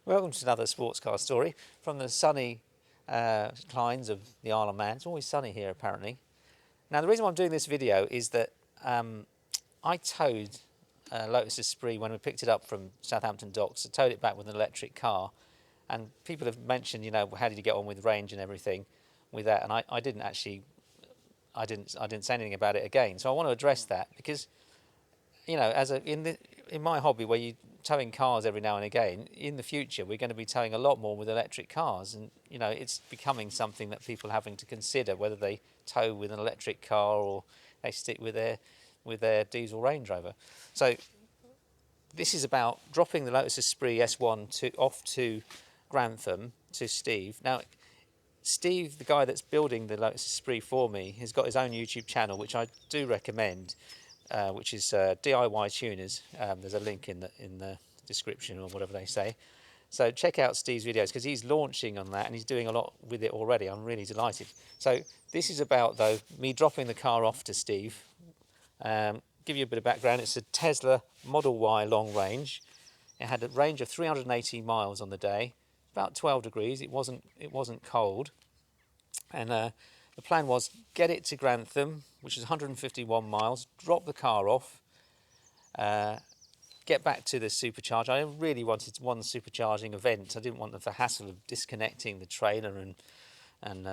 Welcome to another sports car story from the sunny climes of the Isle of Man. It's always sunny here apparently. Now the reason why I'm doing this video is that I towed Lotus Esprit when we picked it up from Southampton docks. I towed it back with an electric car, and people have mentioned, you know, how did you get on with range and everything with that, and I didn't say anything about it again. So I want to address that because, you know, in my hobby where you towing cars every now and again, in the future we're going to be towing a lot more with electric cars, and you know it's becoming something that people are having to consider whether they tow with an electric car or they stick with their diesel Range Rover. So this is about dropping the Lotus Esprit S1 off to Grantham to Steve. Now Steve, the guy that's building the Lotus Esprit for me, has got his own YouTube channel, which I do recommend, which is DIY Tuners. There's a link in the description or whatever they say. So check out Steve's videos because he's launching on that and he's doing a lot with it already. I'm really delighted. So this is about, though, me dropping the car off to Steve. Give you a bit of background. It's a Tesla Model Y long range. It had a range of 380 miles on the day, about 12 degrees. It wasn't cold, and the plan was get it to Grantham, which is 151 miles, drop the car off, get back to the supercharger. I really wanted one supercharging event. I didn't want the hassle of disconnecting the trailer and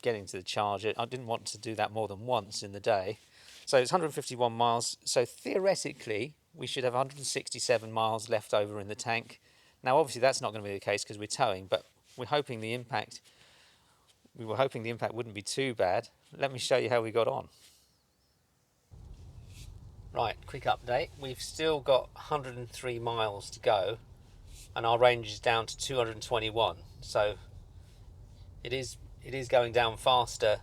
getting to the charger. I didn't want to do that more than once in the day. So it's 151 miles. So theoretically, we should have 167 miles left over in the tank. Now, obviously, that's not going to be the case because we're towing, but we're hoping the impact. We were hoping the impact wouldn't be too bad. Let me show you how we got on. Right, quick update. We've still got 103 miles to go, and our range is down to 221. So it is going down faster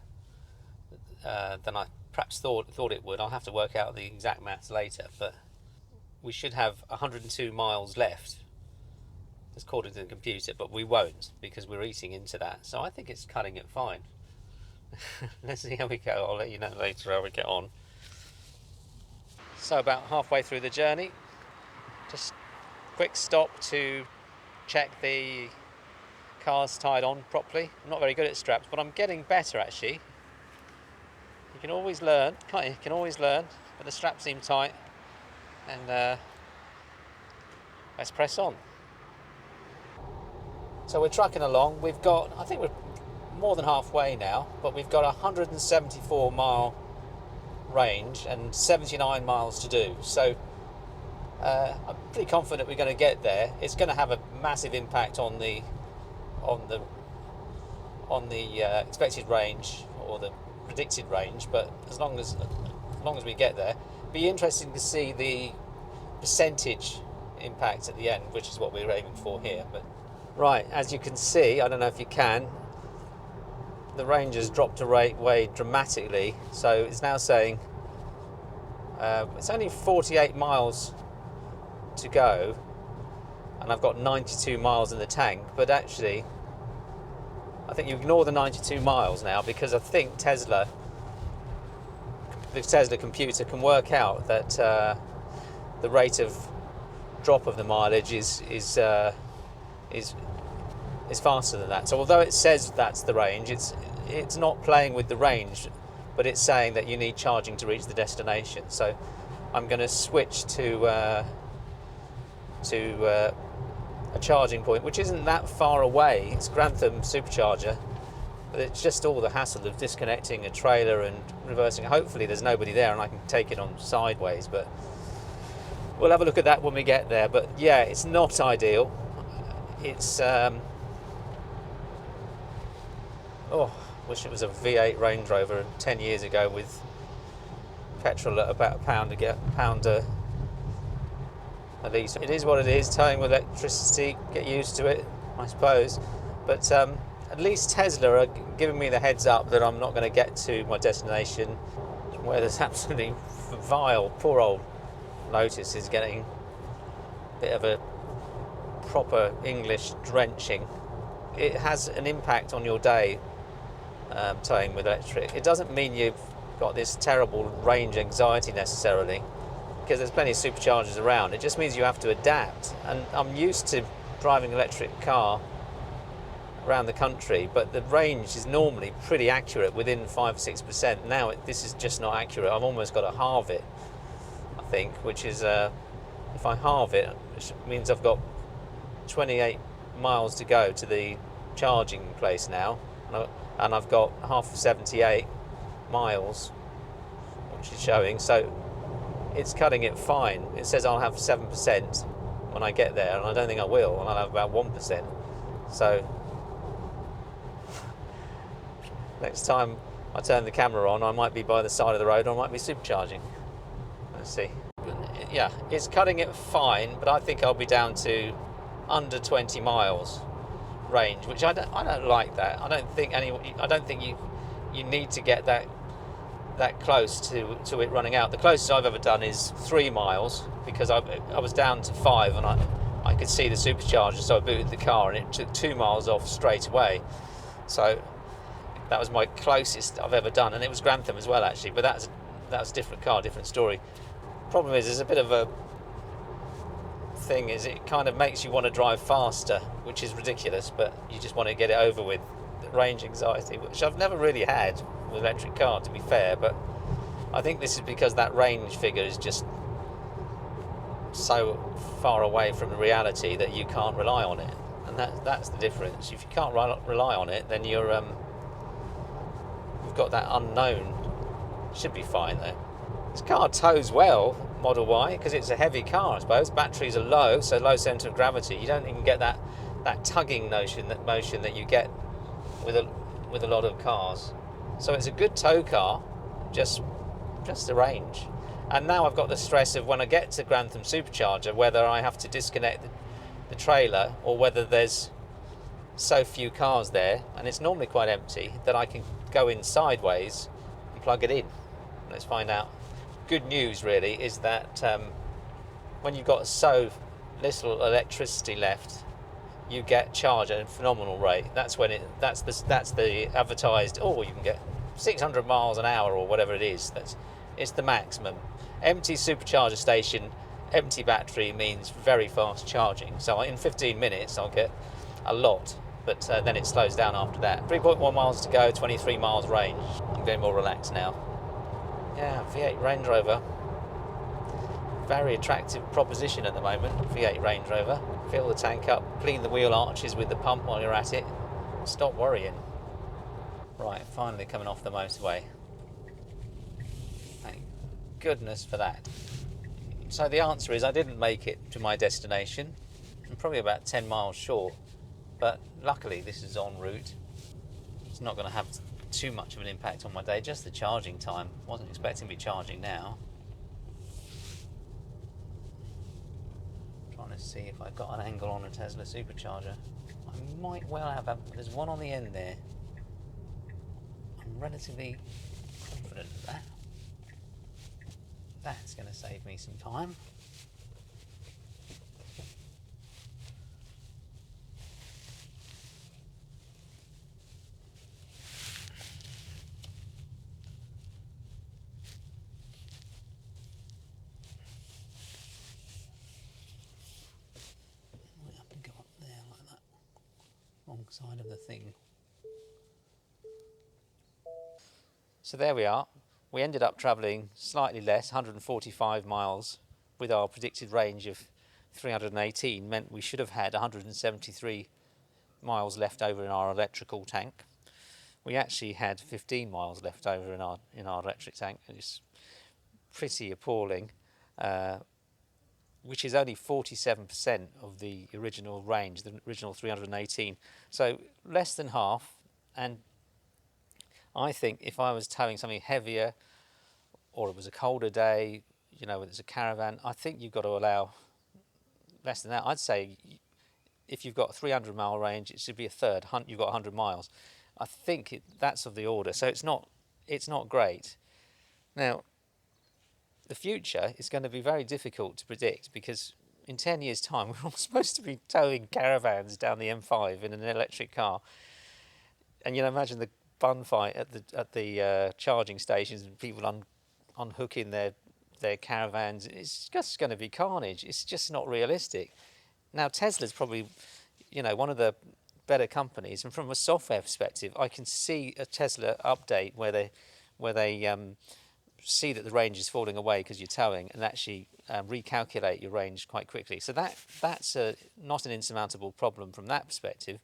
than I perhaps thought it would. I'll have to work out the exact maths later, but we should have 102 miles left, according to the computer, but we won't because we're eating into that. So I think it's cutting it fine. Let's see how we go. I'll let you know later how we get on. So about halfway through the journey, just quick stop to check the car's tied on properly. I'm not very good at straps, but I'm getting better actually. You can always learn, can't you? You can always learn, but the straps seem tight, and let's press on. So we're trucking along. We've got, I think we're more than halfway now, but we've got a 174 mile range and 79 miles to do. So I'm pretty confident we're going to get there. It's going to have a massive impact on the expected range or the predicted range, but as long as we get there, be interesting to see the percentage impact at the end, which is what we're aiming for here. But right, as you can see, I don't know if you can, the range has dropped away dramatically. So it's now saying it's only 48 miles to go, and I've got 92 miles in the tank. But actually, I think you ignore the 92 miles now because I think the Tesla computer can work out that the rate of drop of the mileage is faster than that. So although it says that's the range, it's not playing with the range, but it's saying that you need charging to reach the destination. So I'm going to switch to a charging point, which isn't that far away. It's Grantham Supercharger, but it's just all the hassle of disconnecting a trailer and reversing. Hopefully there's nobody there and I can take it on sideways, but we'll have a look at that when we get there. But yeah, it's not ideal. It's wish it was a V8 Range Rover 10 years ago with petrol at about £1 at least. It is what it is, towing with electricity, get used to it, I suppose. But at least Tesla are giving me the heads up that I'm not going to get to my destination where there's absolutely vile, poor old Lotus is getting a bit of a proper English drenching. It has an impact on your day, towing with electric. It doesn't mean you've got this terrible range anxiety necessarily, because there's plenty of superchargers around. It just means you have to adapt, and I'm used to driving an electric car around the country, but the range is normally pretty accurate, within 5-6%. Now this is just not accurate. I've almost got to halve it, I think, which is if I halve it, which means I've got 28 miles to go to the charging place now, and I've got half of 78 miles, which is showing. So it's cutting it fine. It says I'll have 7% when I get there, and I don't think I will, and I'll have about 1%. So next time I turn the camera on, I might be by the side of the road, or I might be supercharging. Let's see. Yeah, it's cutting it fine, but I think I'll be down to under 20 miles range, which I don't like that. I don't think you need to get that close to it running out. The closest I've ever done is 3 miles, because I was down to 5, and I could see the supercharger, so I booted the car, and it took 2 miles off straight away. So that was my closest I've ever done, and it was Grantham as well, actually, but that was a different car, different story. Problem is, there's a bit of a thing, is it kind of makes you want to drive faster, which is ridiculous, but you just want to get it over with. The range anxiety, which I've never really had with an electric car, to be fair, but I think this is because that range figure is just so far away from the reality that you can't rely on it, and that's the difference. If you can't rely on it, then you've got that unknown. Should be fine though. This car tows well, Model Y, because it's a heavy car, I suppose. Batteries are low, so low centre of gravity. You don't even get that tugging motion that you get with a lot of cars. So it's a good tow car, just the range. And now I've got the stress of when I get to Grantham Supercharger, whether I have to disconnect the trailer, or whether there's so few cars there, and it's normally quite empty, that I can go in sideways and plug it in. Let's find out. Good news really is that when you've got so little electricity left, you get charged at a phenomenal rate. That's the advertised, oh, you can get 600 miles an hour or whatever it is. It's the maximum. Empty supercharger station, empty battery means very fast charging. So in 15 minutes I'll get a lot, but then it slows down after that. 3.1 miles to go, 23 miles range. I'm getting more relaxed now. Yeah, V8 Range Rover. Very attractive proposition at the moment, V8 Range Rover. Fill the tank up, clean the wheel arches with the pump while you're at it. Stop worrying. Right, finally coming off the motorway. Thank goodness for that. So the answer is I didn't make it to my destination. I'm probably about 10 miles short, but luckily this is en route. It's not going to have too much of an impact on my day, just the charging time. Wasn't expecting to be charging now. Trying to see if I've got an angle on a Tesla supercharger. I might well have, there's one on the end there. I'm relatively confident of that. That's going to save me some time. Side of the thing. So there we are. We ended up travelling slightly less, 145 miles, with our predicted range of 318. Meant we should have had 173 miles left over in our electrical tank. We actually had 15 miles left over in our electric tank. It's pretty appalling. Which is only 47% of the original range, the original 318. So less than half. And I think if I was towing something heavier, or it was a colder day, you know, it's a caravan, I think you've got to allow less than that. I'd say if you've got a 300 mile range, it should be a third. You've got 100 miles. I think that's of the order. So it's not great. Now, the future is going to be very difficult to predict, because in 10 years' time, we're all supposed to be towing caravans down the M5 in an electric car. And you know, imagine the bun fight at the charging stations, and people unhooking their caravans. It's just going to be carnage. It's just not realistic. Now Tesla's probably, one of the better companies, and from a software perspective, I can see a Tesla update where they see that the range is falling away because you're towing, and actually recalculate your range quite quickly. So that's not an insurmountable problem from that perspective.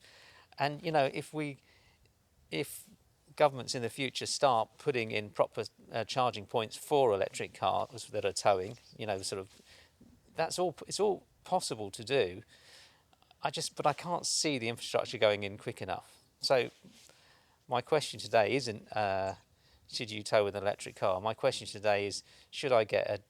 And if governments in the future start putting in proper charging points for electric cars that are towing, sort of, it's all possible to do. But I can't see the infrastructure going in quick enough. So my question today isn't should you tow with an electric car. My question today is, should I get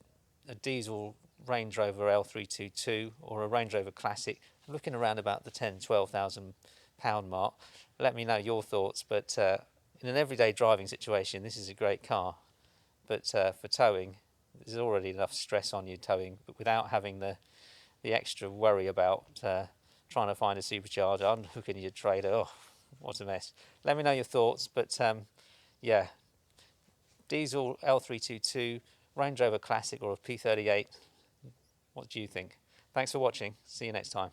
a diesel Range Rover L322 or a Range Rover Classic? I'm looking around about the £10,000-12,000 mark. Let me know your thoughts. But in an everyday driving situation, this is a great car. But for towing, there's already enough stress on you towing, but without having the extra worry about trying to find a supercharger, unhooking your trailer. Oh, what a mess. Let me know your thoughts. But yeah, diesel L322, Range Rover Classic or a P38. What do you think? Thanks for watching. See you next time.